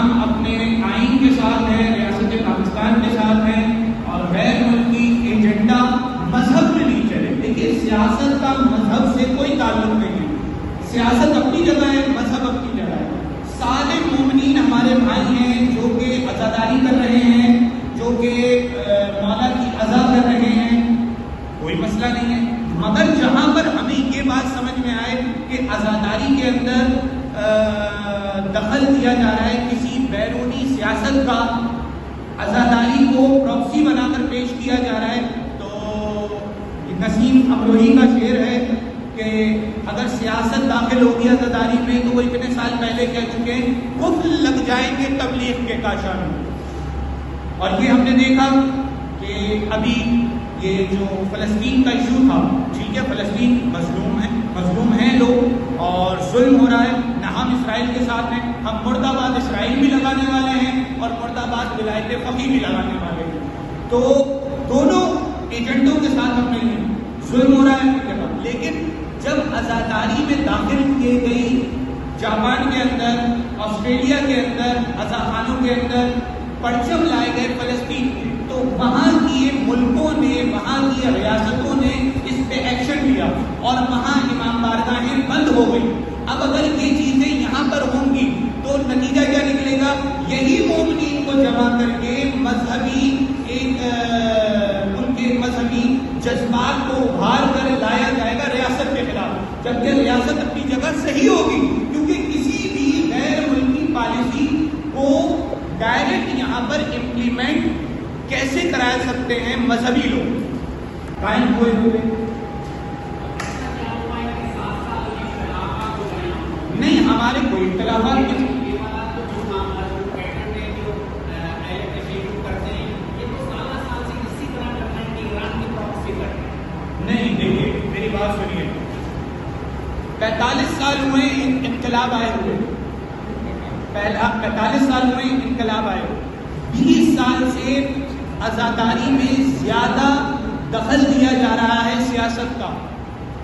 ہم اپنے آئین کے ساتھ ہیں، ریاست پاکستان کے ساتھ ہیں، اور غیر ملکی ایجنڈا مذہب میں نہیں چلے. دیکھیے سیاست کا مذہب سے کوئی تعلق نہیں ہے. سیاست اپنی جگہ ہے، مذہب اپنی جگہ ہے. سارے مومنین ہمارے بھائی ہیں جو کہ عزاداری کر رہے ہیں، جو کہ مولا کی عزا کر رہے ہیں، کوئی مسئلہ نہیں ہے. مگر جہاں پر ہمیں یہ بات سمجھ میں آئے کہ عزاداری کے اندر دخل دیا جا رہا ہے کسی بیرونی سیاست کا، عزاداری کو پراکسی بنا کر پیش کیا جا رہا ہے، تو نسیم امروہی کا شعر ہے کہ اگر سیاست داخل ہوگی عزاداری میں تو وہ اتنے سال پہلے کہہ چکے ہیں قفل لگ جائیں گے تبلیغ کے کاشان میں. اور یہ ہم نے دیکھا کہ ابھی یہ جو فلسطین کا ایشو تھا، ٹھیک ہے فلسطین مظلوم ہیں لوگ اور ظلم ہو رہا ہے، نہ ہم اسرائیل کے ساتھ ہیں، ہم مرد آباد اسرائیل بھی لگانے والے ہیں اور مرد آباد ولایت فقیہ بھی لگانے والے ہیں. تو دونوں ایجنٹوں کے ساتھ ہم نے ظلم ہو رہا ہے. لیکن جب عزاداری میں داخل کیے گئی جاپان کے اندر، آسٹریلیا کے اندر، عزاخانوں کے اندر پرچم لائے گئے فلسطین کے، تو وہاں کی ملکوں نے، وہاں کی ریاستوں نے اس پہ ایکشن لیا اور وہاں امام بارگاہیں بند ہو گئی. اب اگر یہ چیزیں یہاں پر ہوں گی تو نتیجہ کیا نکلے گا؟ یہی مومنین کو جمع کر کے مذہبی ان کے مذہبی جذبات کو ابھار کر لایا جائے گا ریاست کے خلاف، جبکہ ریاست اپنی جگہ صحیح ہوگی. کیونکہ کسی بھی غیر ملکی پالیسی کو ڈائریکٹ یہاں پر امپلیمنٹ کیسے کرا سکتے ہیں مذہبی لوگ قائم ہوئے ہوئے. نہیں ہمارے کوئی اختلافات نہیں. نہیں دیکھیے میری بات سنیے، 45 سال ہوئے انقلاب آئے ہوئے، 45 سال ہوئے انقلاب آئے ہوئے، 20 سال سے عزاداری میں زیادہ دخل دیا جا رہا ہے سیاست کا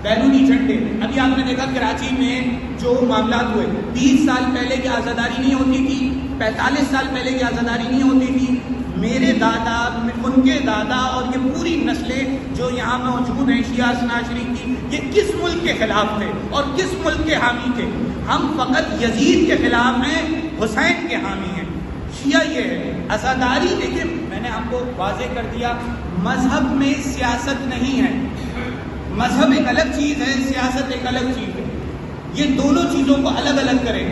بیرونی جھنڈے. ابھی آپ نے دیکھا کراچی میں جو معاملات ہوئے، 20 سال پہلے کی عزاداری نہیں ہوتی تھی، 45 سال پہلے کی عزاداری نہیں ہوتی تھی. میرے دادا، ان کے دادا اور یہ پوری نسلیں جو یہاں موجود ہیں شیعہ اثناشری کی، یہ کس ملک کے خلاف تھے اور کس ملک کے حامی تھے؟ ہم فقط یزید کے خلاف ہیں، حسین کے حامی ہیں. شیعہ یہ ہے. عزاداری دیکھیں میں نے آپ کو واضح کر دیا، مذہب میں سیاست نہیں ہے. مذہب ایک الگ چیز ہے، سیاست ایک الگ چیز ہے. یہ دونوں چیزوں کو الگ الگ کریں.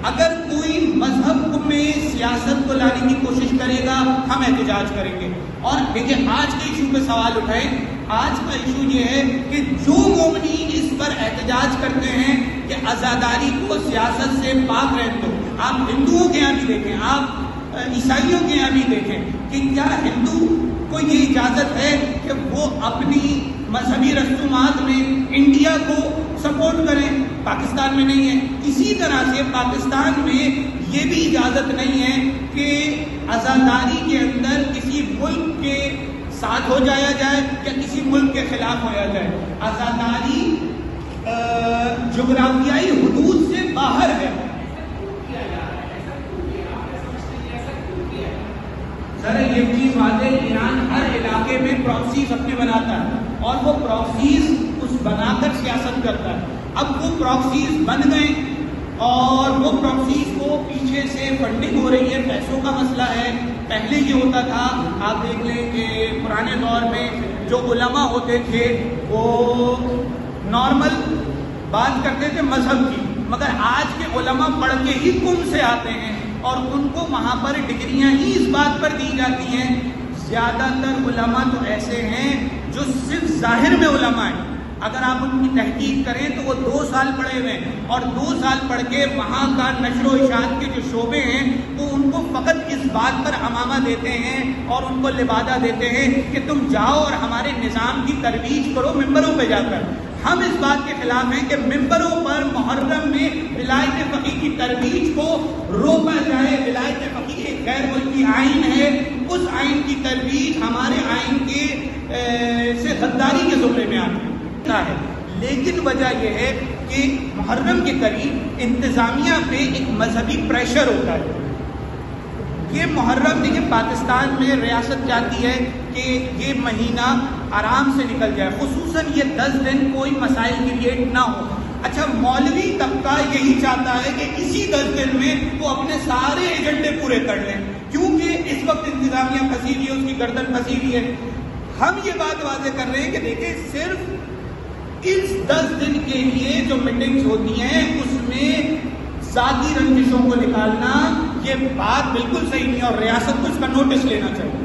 اگر کوئی مذہب میں سیاست کو لانے کی کوشش کرے گا ہم احتجاج کریں گے. اور دیکھیں آج کے ایشو پہ سوال اٹھائیں، آج کا ایشو یہ ہے کہ جو مومنین اس پر احتجاج کرتے ہیں کہ عزاداری کو سیاست سے پاک رہنے دو. آپ ہندوؤں کے یہاں بھی دیکھیں، آپ عیسائیوں کے یہاں بھی دیکھیں کہ کیا ہندو کو یہ اجازت ہے کہ وہ اپنی مذہبی رسومات میں انڈیا کو سپورٹ کریں؟ پاکستان میں نہیں ہے. اسی طرح سے پاکستان میں یہ بھی اجازت نہیں ہے کہ عزاداری کے اندر کسی ملک کے ساتھ ہو جایا جائے یا کسی ملک کے خلاف ہو جائے. عزاداری جغرافیائی حدود سے باہر ہے. سر یہ چیز واضح، ایران ہر علاقے میں پراکسیز اپنے بناتا ہے اور وہ پراکسیز اس بنا کر سیاست کرتا ہے. اب وہ پراکسیز بن گئے اور وہ پراکسیز کو پیچھے سے فنڈنگ ہو رہی ہے، پیسوں کا مسئلہ ہے. پہلے یہ ہوتا تھا، آپ دیکھ لیں کہ پرانے دور میں جو علماء ہوتے تھے وہ نارمل بات کرتے تھے مذہب کی، مگر آج کے علماء پڑھ کے ہی کم سے آتے ہیں اور ان کو وہاں پر ڈگریاں ہی اس بات پر دی جاتی ہیں. زیادہ تر علماء تو ایسے ہیں جو صرف ظاہر میں علماء ہیں. اگر آپ ان کی تحقیق کریں تو وہ 2 سال پڑھے ہوئے ہیں اور 2 سال پڑھ کے وہاں کا نشر و اشاعت کے جو شعبے ہیں وہ ان کو فقط اس بات پر عمامہ دیتے ہیں اور ان کو لبادہ دیتے ہیں کہ تم جاؤ اور ہمارے نظام کی ترویج کرو ممبروں پہ جا کر. ہم اس بات کے خلاف ہیں کہ ممبروں پر محرم میں ولایت فقیہ کی ترویج کو روکا جائے. ولایت فقیہ ایک غیر ملکی آئین ہے، اس آئین کی ترویج ہمارے آئین کے سے غداری کے زمرے میں آتی ہے. لیکن وجہ یہ ہے کہ محرم کے قریب انتظامیہ پہ ایک مذہبی پریشر ہوتا ہے. یہ محرم دیکھیں پاکستان میں ریاست چاہتی ہے کہ یہ مہینہ آرام سے نکل جائے، خصوصاً یہ 10 دن کوئی مسائل کریٹ نہ ہو۔ اچھا مولوی طبقہ یہی چاہتا ہے کہ اسی 10 دن میں وہ اپنے سارے ایجنڈے پورے کر لیں، کیونکہ اس وقت انتظامیہ پھنسی ہوئی ہے، اس کی گردن پھنسی ہوئی ہے۔ ہم یہ بات واضح کر رہے ہیں کہ دیکھیں صرف اس 10 دن کے لیے جو میٹنگز ہوتی ہیں اس میں ذاتی رنجشوں کو نکالنا یہ بات بالکل صحیح نہیں، اور ریاست کو اس کا نوٹس لینا چاہیے۔